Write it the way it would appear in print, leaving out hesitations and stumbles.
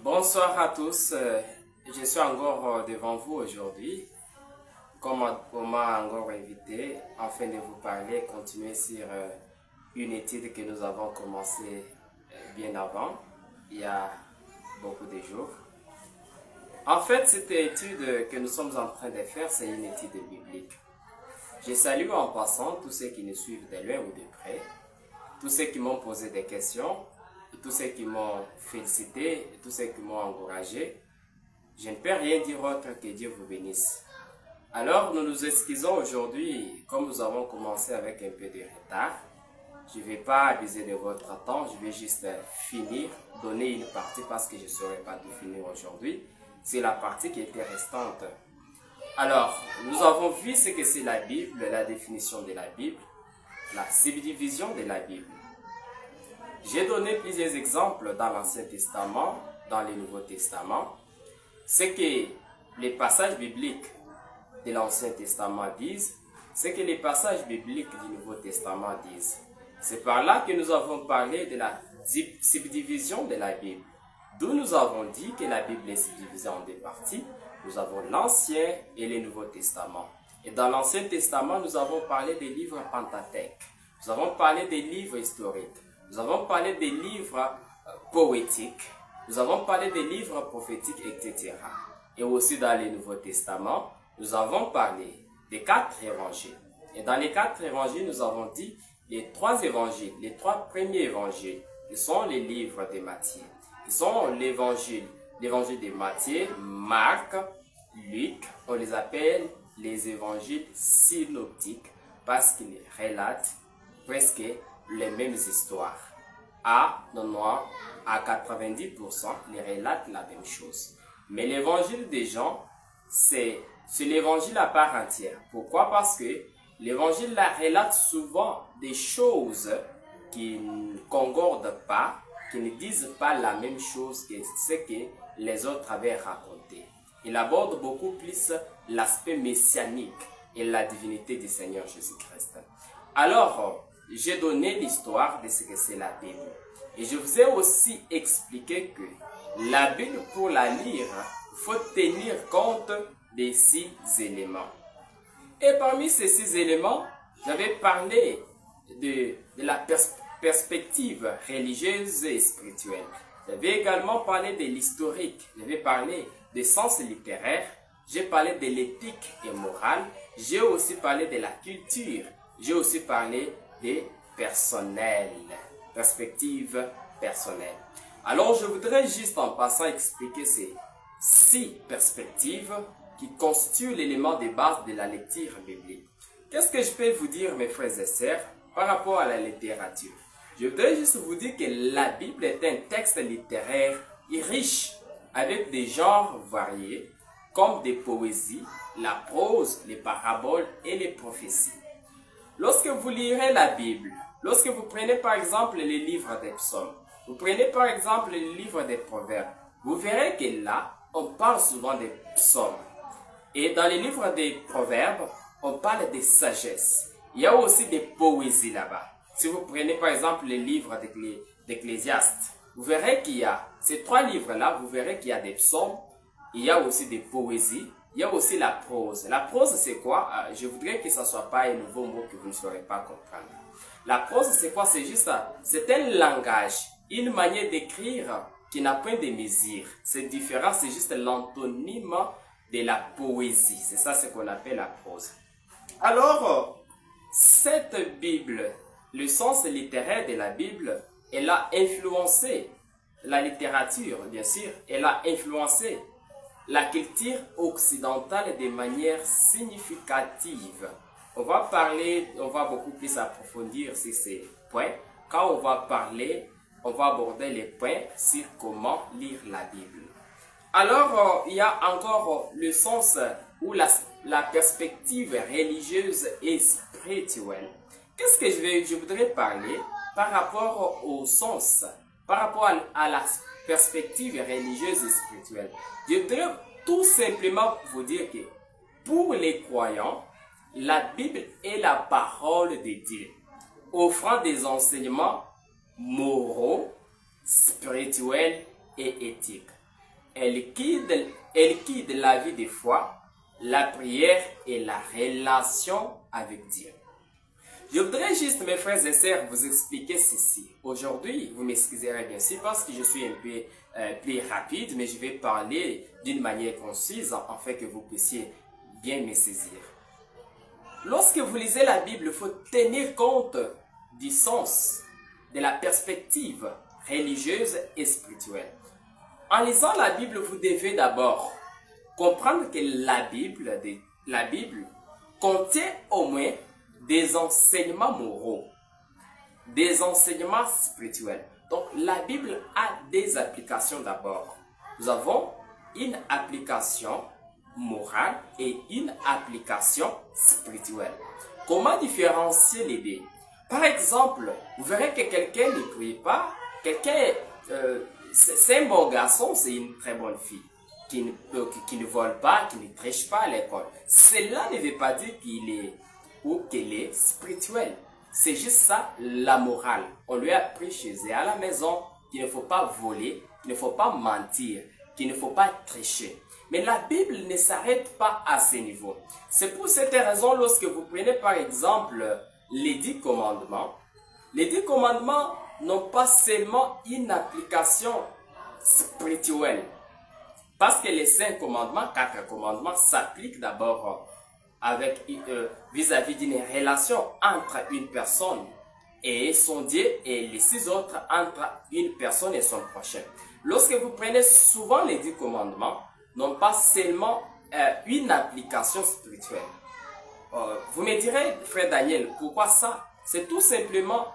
Bonsoir à tous, je suis encore devant vous aujourd'hui, comme on m'a encore invité, afin de vous parler, continuer sur une étude que nous avons commencé bien avant, il y a beaucoup de jours. En fait, cette étude que nous sommes en train de faire, c'est une étude biblique. Je salue en passant tous ceux qui nous suivent de loin ou de près, tous ceux qui m'ont posé des questions, tous ceux qui m'ont félicité, tous ceux qui m'ont encouragé. Je ne peux rien dire autre que Dieu vous bénisse. Alors, nous nous excusons aujourd'hui, comme nous avons commencé avec un peu de retard. Je ne vais pas abuser de votre temps, je vais juste finir, donner une partie parce que je ne saurais pas tout finir aujourd'hui. C'est la partie qui était restante. Alors, nous avons vu ce que c'est la Bible, la définition de la Bible, la subdivision de la Bible. J'ai donné plusieurs exemples dans l'Ancien Testament, dans le Nouveau Testament. Ce que les passages bibliques de l'Ancien Testament disent, ce que les passages bibliques du Nouveau Testament disent. C'est par là que nous avons parlé de la subdivision de la Bible. D'où nous avons dit que la Bible est subdivisée en deux parties. Nous avons l'Ancien et le Nouveau Testament. Et dans l'Ancien Testament, nous avons parlé des livres Pentateuque. Nous avons parlé des livres historiques. Nous avons parlé des livres poétiques. Nous avons parlé des livres prophétiques, etc. Et aussi dans le Nouveau Testament, nous avons parlé des 4 évangiles. Et dans les 4 évangiles, nous avons dit les 3 évangiles, les 3 premiers évangiles, qui sont les livres de Matthieu. Qui sont l'évangile de Matthieu, Marc, Luc. On les appelle les évangiles synoptiques parce qu'ils relatent presque les mêmes histoires. À 90%, ils relatent la même chose. Mais l'évangile de Jean, c'est l'évangile à part entière. Pourquoi? Parce que l'évangile relate souvent des choses qui ne concordent pas, qui ne disent pas la même chose que ce que les autres avaient raconté. Il aborde beaucoup plus l'aspect messianique et la divinité du Seigneur Jésus-Christ. Alors, j'ai donné l'histoire de ce que c'est la Bible. Et je vous ai aussi expliqué que la Bible, pour la lire, il faut tenir compte des 6 éléments. Et parmi ces 6 éléments, j'avais parlé de la perspective religieuse et spirituelle. J'avais également parlé de l'historique. J'avais parlé des sens littéraires. J'ai parlé de l'éthique et morale. J'ai aussi parlé de la culture. J'ai aussi parlé des personnels, perspectives personnelles. Alors, je voudrais juste en passant expliquer ces 6 perspectives qui constituent l'élément de base de la lecture biblique. Qu'est-ce que je peux vous dire, mes frères et sœurs, par rapport à la littérature? Je voudrais juste vous dire que la Bible est un texte littéraire riche, avec des genres variés, comme des poésies, la prose, les paraboles et les prophéties. Lorsque vous lirez la Bible, lorsque vous prenez par exemple les livres des psaumes, vous prenez par exemple les livres des proverbes, vous verrez que là, on parle souvent des psaumes. Et dans les livres des proverbes, on parle de sagesse. Il y a aussi des poésies là-bas. Si vous prenez par exemple les livres d'Ecclésiaste, vous verrez qu'il y a ces 3 livres-là, vous verrez qu'il y a des psaumes, il y a aussi des poésies, il y a aussi la prose. La prose, c'est quoi? Je voudrais que ce ne soit pas un nouveau mot que vous ne saurez pas comprendre. La prose, c'est quoi? C'est juste, c'est un langage, une manière d'écrire qui n'a point de mesure. C'est différent, c'est juste l'antonyme de la poésie. C'est ça ce qu'on appelle la prose. Alors, cette Bible, le sens littéraire de la Bible, elle a influencé la littérature, bien sûr. Elle a influencé la culture occidentale de manière significative. On va beaucoup plus approfondir sur ces points. Quand on va parler, on va aborder les points sur comment lire la Bible. Alors, il y a encore le sens ou la perspective religieuse et spirituelle. Qu'est-ce que je voudrais parler par rapport au sens, par rapport à la perspective religieuse et spirituelle? Je voudrais tout simplement vous dire que pour les croyants, la Bible est la parole de Dieu, offrant des enseignements moraux, spirituels spirituelle et éthique. Elle guide la vie de foi, la prière et la relation avec Dieu. Je voudrais juste, mes frères et sœurs, vous expliquer ceci. Aujourd'hui, vous m'excuserez bien sûr parce que je suis un peu plus rapide, mais je vais parler d'une manière concise afin que vous puissiez bien me saisir. Lorsque vous lisez la Bible, il faut tenir compte du sens, de la perspective religieuse et spirituelle. En lisant la Bible, vous devez d'abord comprendre que la Bible contient au moins des enseignements moraux, des enseignements spirituels. Donc, la Bible a des applications d'abord. Nous avons une application morale et une application spirituelle. Comment différencier les deux? Par exemple, vous verrez que quelqu'un ne prie pas, c'est un bon garçon, c'est une très bonne fille, qui ne vole pas, qui ne triche pas à l'école. Cela ne veut pas dire qu'il est ou qu'elle est spirituelle. C'est juste ça, la morale. On lui a appris chez elle à la maison qu'il ne faut pas voler, qu'il ne faut pas mentir, qu'il ne faut pas tricher. Mais la Bible ne s'arrête pas à ce niveau. C'est pour cette raison, lorsque vous prenez par exemple les 10 commandements n'ont pas seulement une application spirituelle. Parce que les 5 commandements, 4 commandements s'appliquent d'abord avec vis-à-vis d'une relation entre une personne et son Dieu, et les 6 autres entre une personne et son prochain. Lorsque vous prenez souvent les 10 commandements, n'ont pas seulement une application spirituelle. Vous me direz, frère Daniel, pourquoi ça? C'est tout simplement